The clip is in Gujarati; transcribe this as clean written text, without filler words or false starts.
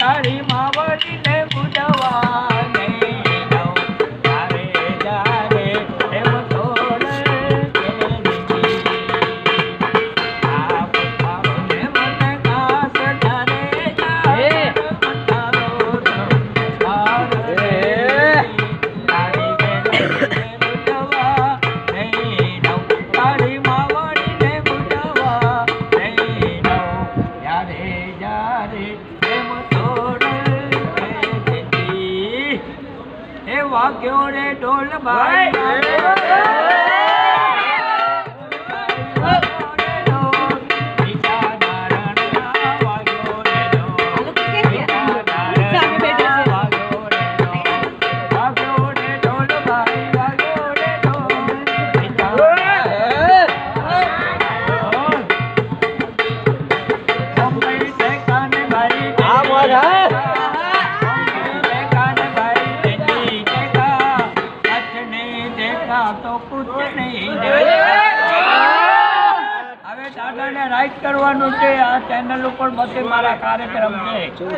તારી માવડીને બુડવા વાગ્યો રે ઢોલ ભાઈ તો કુછ નહીં હવે દાદાને રાઈટ કરવાનું છે આ ચેનલ ઉપર બધે મારા કાર્યક્રમ છે